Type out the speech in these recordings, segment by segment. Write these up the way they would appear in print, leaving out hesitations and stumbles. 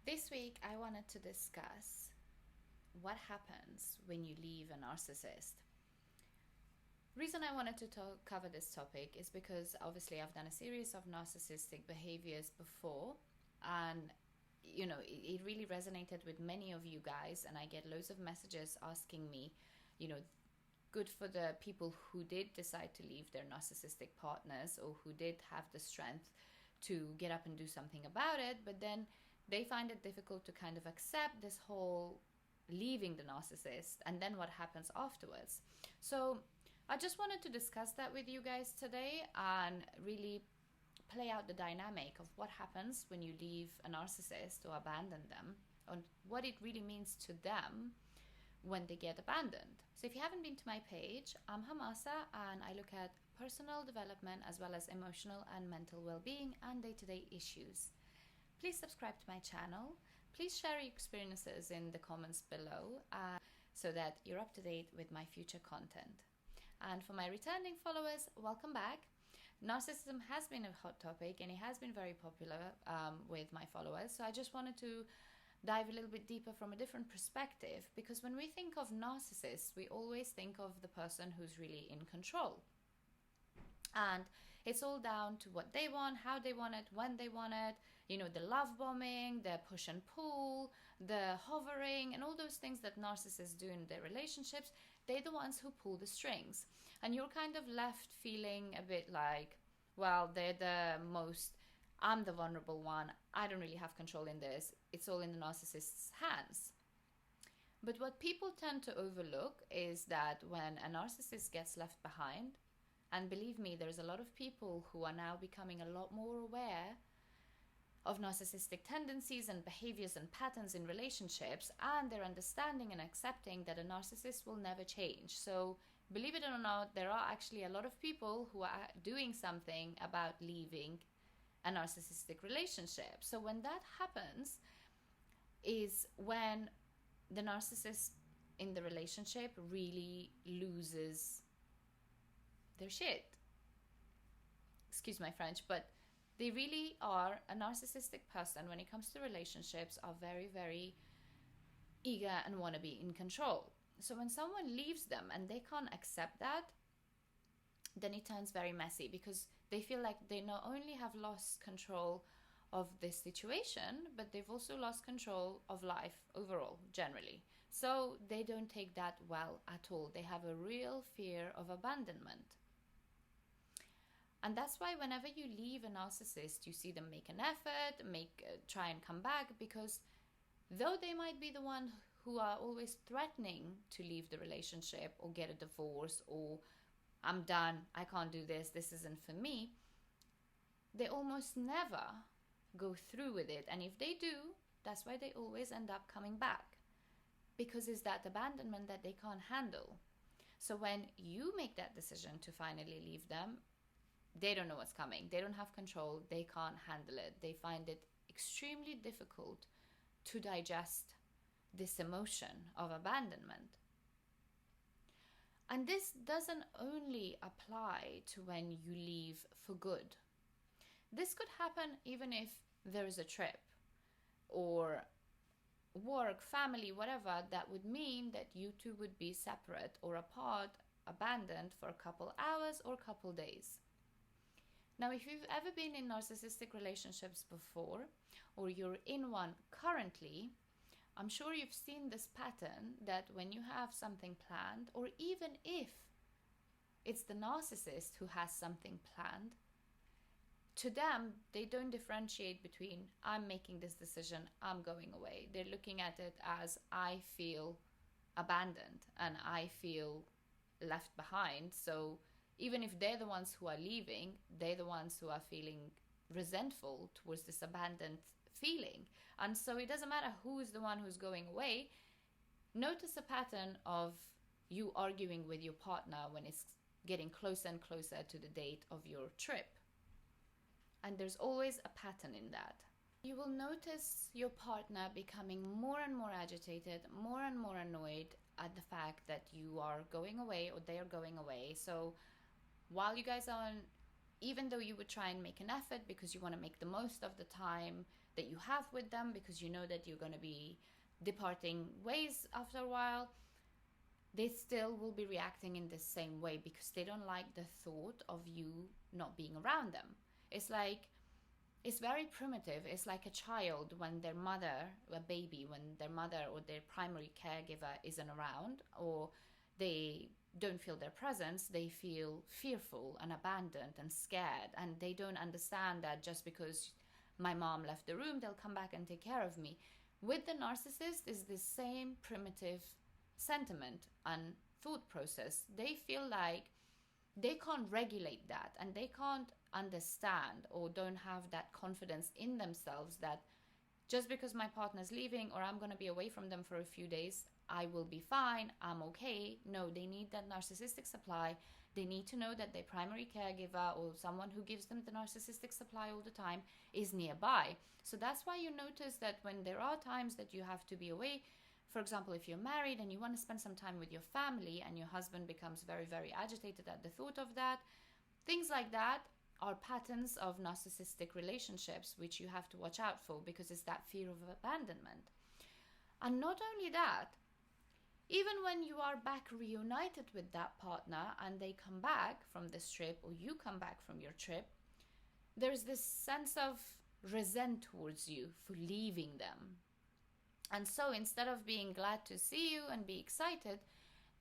This week, I wanted to discuss what happens when you leave a narcissist. Reason I wanted to cover this topic is because obviously I've done a series of narcissistic behaviors before, and it really resonated with many of you guys, and I get loads of messages asking me, good for the people who did decide to leave their narcissistic partners or who did have the strength to get up and do something about it, but then they find it difficult to kind of accept this whole leaving the narcissist and then what happens afterwards. So I just wanted to discuss that with you guys today and really play out the dynamic of what happens when you leave a narcissist or abandon them, and what it really means to them when they get abandoned. So if you haven't been to my page, I'm Hamasa, and I look at personal development as well as emotional and mental well-being and day-to-day issues. Please subscribe to my channel. Please share your experiences in the comments below so that you're up to date with my future content. And for my returning followers, welcome back. Narcissism has been a hot topic and it has been very popular with my followers. So I just wanted to dive a little bit deeper from a different perspective, because when we think of narcissists, we always think of the person who's really in control. And it's all down to what they want, how they want it, when they want it, the love bombing, the push and pull, the hovering, and all those things that narcissists do in their relationships. They're the ones who pull the strings. And you're kind of left feeling a bit like, well, they're the most, I'm the vulnerable one, I don't really have control in this, it's all in the narcissist's hands. But what people tend to overlook is that when a narcissist gets left behind, and believe me, there's a lot of people who are now becoming a lot more aware of narcissistic tendencies and behaviors and patterns in relationships, and they're understanding and accepting that a narcissist will never change. So believe it or not, there are actually a lot of people who are doing something about leaving a narcissistic relationship. So when that happens is when the narcissist in the relationship really loses their shit. Excuse my French, but they really are a narcissistic person when it comes to relationships, are very, very eager and want to be in control. So when someone leaves them and they can't accept that, then it turns very messy, because they feel like they not only have lost control of this situation, but they've also lost control of life overall, generally. So they don't take that well at all. They have a real fear of abandonment. And that's why whenever you leave a narcissist, you see them make an effort, try and come back, because though they might be the one who are always threatening to leave the relationship or get a divorce, or I'm done, I can't do this, this isn't for me, they almost never go through with it. And if they do, that's why they always end up coming back, because it's that abandonment that they can't handle. So when you make that decision to finally leave them, they don't know what's coming. They don't have control. They can't handle it. They find it extremely difficult to digest this emotion of abandonment. And this doesn't only apply to when you leave for good. This could happen even if there is a trip or work, family, whatever, that would mean that you two would be separate or apart, abandoned for a couple hours or a couple days. Now, if you've ever been in narcissistic relationships before, or you're in one currently, I'm sure you've seen this pattern that when you have something planned, or even if it's the narcissist who has something planned, to them, they don't differentiate between I'm making this decision, I'm going away. They're looking at it as I feel abandoned and I feel left behind. So even if they're the ones who are leaving, they're the ones who are feeling resentful towards this abandoned feeling. And so it doesn't matter who is the one who's going away. Notice a pattern of you arguing with your partner when it's getting closer and closer to the date of your trip. And there's always a pattern in that. You will notice your partner becoming more and more agitated, more and more annoyed at the fact that you are going away or they are going away. So while you guys are on, even though you would try and make an effort because you want to make the most of the time, that you have with them, because you know that you're going to be departing ways after a while, they still will be reacting in the same way because they don't like the thought of you not being around them. It's like, it's very primitive. It's like a child when their mother, a baby, when their mother or their primary caregiver isn't around, or they don't feel their presence, they feel fearful and abandoned and scared. And they don't understand that just because my mom left the room, they'll come back and take care of me. With the narcissist is the same primitive sentiment and thought process. They feel like they can't regulate that, and they can't understand or don't have that confidence in themselves that just because my partner's leaving or I'm going to be away from them for a few days, I will be fine, I'm okay. No, they need that narcissistic supply. They need to know that their primary caregiver or someone who gives them the narcissistic supply all the time is nearby. So that's why you notice that when there are times that you have to be away, for example, if you're married and you want to spend some time with your family and your husband becomes very, very agitated at the thought of that, things like that are patterns of narcissistic relationships which you have to watch out for, because it's that fear of abandonment. And not only that, even when you are back reunited with that partner and they come back from this trip or you come back from your trip, there's this sense of resent towards you for leaving them. And so instead of being glad to see you and be excited,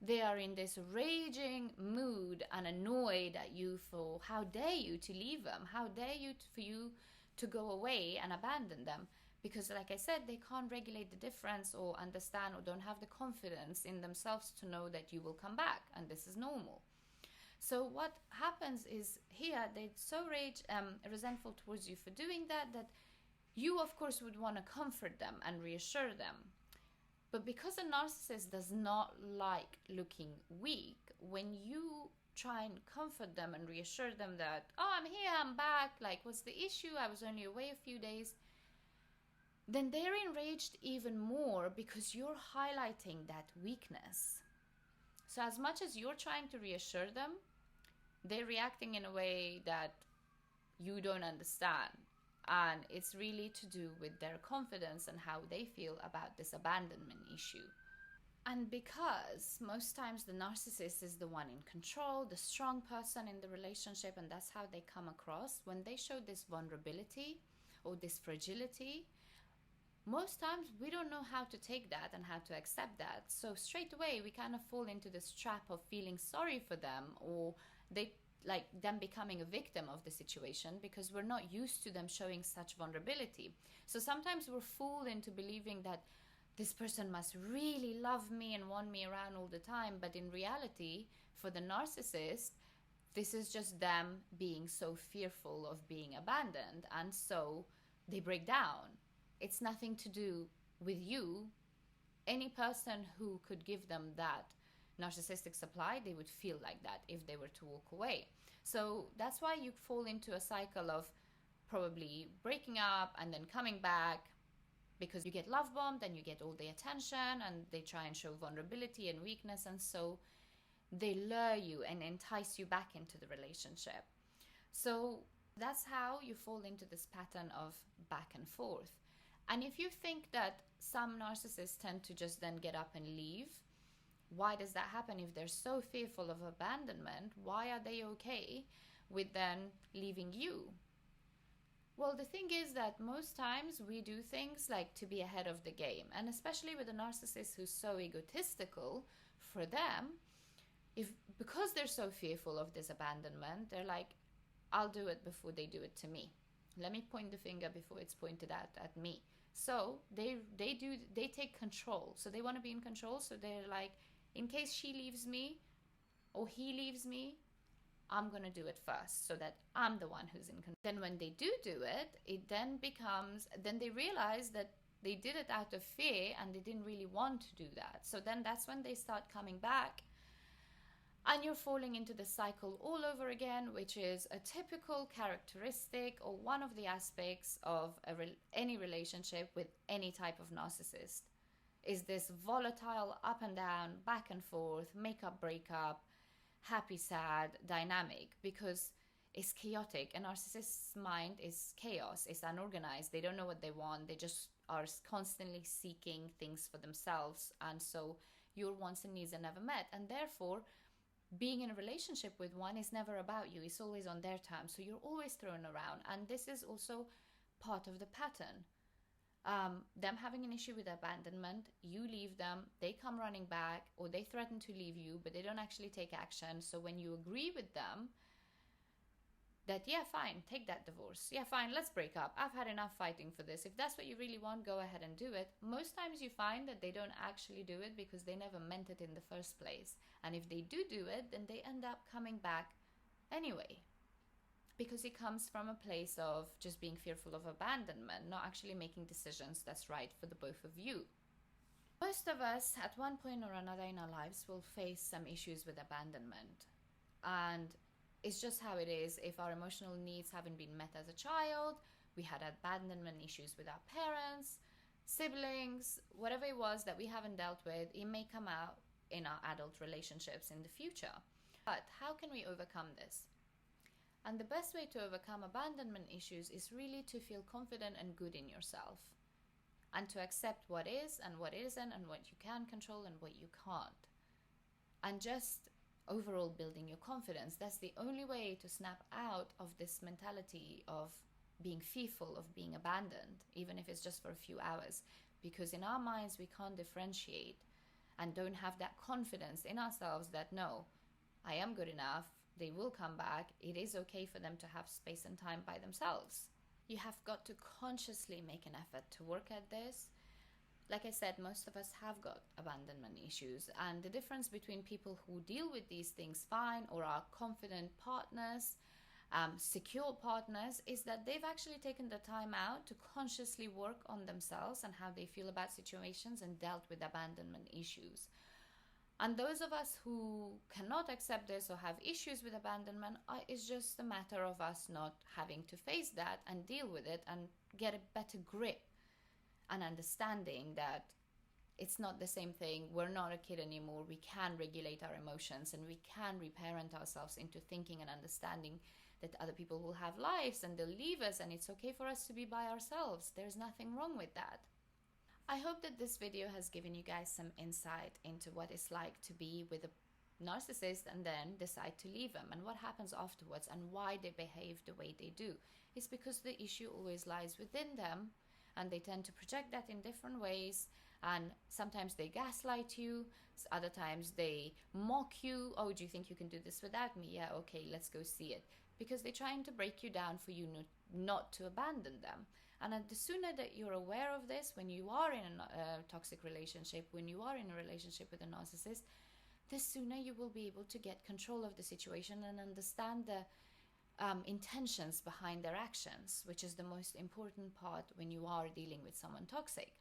they are in this raging mood and annoyed at you for how dare you to leave them, how dare you for you to go away and abandon them. Because like I said, they can't regulate the difference or understand or don't have the confidence in themselves to know that you will come back, and this is normal. So what happens is here, they're so resentful towards you for doing that, that you of course would want to comfort them and reassure them. But because a narcissist does not like looking weak, when you try and comfort them and reassure them that, oh, I'm here, I'm back, like, what's the issue? I was only away a few days. Then they're enraged even more because you're highlighting that weakness. So as much as you're trying to reassure them, they're reacting in a way that you don't understand. And it's really to do with their confidence and how they feel about this abandonment issue. And because most times the narcissist is the one in control, the strong person in the relationship, and that's how they come across, when they show this vulnerability or this fragility, most times we don't know how to take that and how to accept that. So straight away we kind of fall into this trap of feeling sorry for them, or they like them becoming a victim of the situation, because we're not used to them showing such vulnerability. So sometimes we're fooled into believing that this person must really love me and want me around all the time. But in reality, for the narcissist, this is just them being so fearful of being abandoned, and so they break down. It's nothing to do with you. Any person who could give them that narcissistic supply, they would feel like that if they were to walk away. So that's why you fall into a cycle of probably breaking up and then coming back, because you get love bombed and you get all the attention, and they try and show vulnerability and weakness, and so they lure you and entice you back into the relationship. So that's how you fall into this pattern of back and forth. And if you think that some narcissists tend to just then get up and leave, why does that happen? If they're so fearful of abandonment, why are they okay with then leaving you? Well, the thing is that most times we do things like to be ahead of the game. And especially with a narcissist who's so egotistical, for them, because they're so fearful of this abandonment, they're like, I'll do it before they do it to me. Let me point the finger before it's pointed at me. So they take control. So they want to be in control. So they're like, in case she leaves me or he leaves me, I'm going to do it first so that I'm the one who's in control. Then when they do it, it then becomes, then they realize that they did it out of fear and they didn't really want to do that. So then that's when they start coming back, and you're falling into the cycle all over again, which is a typical characteristic or one of the aspects of any relationship with any type of narcissist, is this volatile up and down, back and forth, make up, break up, happy, sad dynamic. Because is chaotic. A narcissist's mind is chaos, it's unorganized, they don't know what they want, they just are constantly seeking things for themselves, and so your wants and needs are never met, and therefore being in a relationship with one is never about you, it's always on their terms, so you're always thrown around. And this is also part of the pattern. Them having an issue with abandonment, you leave them, they come running back, or they threaten to leave you, but they don't actually take action. So when you agree with them that, yeah, fine, take that divorce, yeah, fine, let's break up, I've had enough fighting for this, if that's what you really want, go ahead and do it. Most times you find that they don't actually do it because they never meant it in the first place. And if they do it, then they end up coming back anyway, because it comes from a place of just being fearful of abandonment, not actually making decisions that's right for the both of you. Most of us at one point or another in our lives will face some issues with abandonment, and it's just how it is. If our emotional needs haven't been met as a child, we had abandonment issues with our parents, siblings, whatever it was that we haven't dealt with, it may come out in our adult relationships in the future. But how can we overcome this? And the best way to overcome abandonment issues is really to feel confident and good in yourself, and to accept what is and what isn't, and what you can control and what you can't. And just overall building your confidence. That's the only way to snap out of this mentality of being fearful of being abandoned, even if it's just for a few hours. Because in our minds, we can't differentiate and don't have that confidence in ourselves that, no, I am good enough, they will come back, it is okay for them to have space and time by themselves. You have got to consciously make an effort to work at this. Like I said, most of us have got abandonment issues, and the difference between people who deal with these things fine or are confident partners, secure partners, is that they've actually taken the time out to consciously work on themselves and how they feel about situations and dealt with abandonment issues. And those of us who cannot accept this or have issues with abandonment, it's just a matter of us not having to face that and deal with it and get a better grip and understanding that it's not the same thing. We're not a kid anymore. We can regulate our emotions, and we can reparent ourselves into thinking and understanding that other people will have lives and they'll leave us, and it's okay for us to be by ourselves. There's nothing wrong with that. I hope that this video has given you guys some insight into what it's like to be with a narcissist and then decide to leave them, and what happens afterwards, and why they behave the way they do. It's because the issue always lies within them, and they tend to project that in different ways. And sometimes they gaslight you, other times they mock you. Oh, do you think you can do this without me? Yeah, okay, let's go see it. Because they're trying to break you down for you not to abandon them. And the sooner that you're aware of this, when you are in a toxic relationship, when you are in a relationship with a narcissist, the sooner you will be able to get control of the situation and understand the intentions behind their actions, which is the most important part when you are dealing with someone toxic.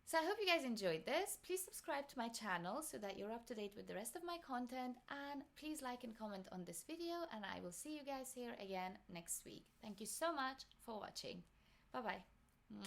So I hope you guys enjoyed this. Please subscribe to my channel so that you're up to date with the rest of my content, and please like and comment on this video, and I will see you guys here again next week. Thank you so much for watching. Bye bye.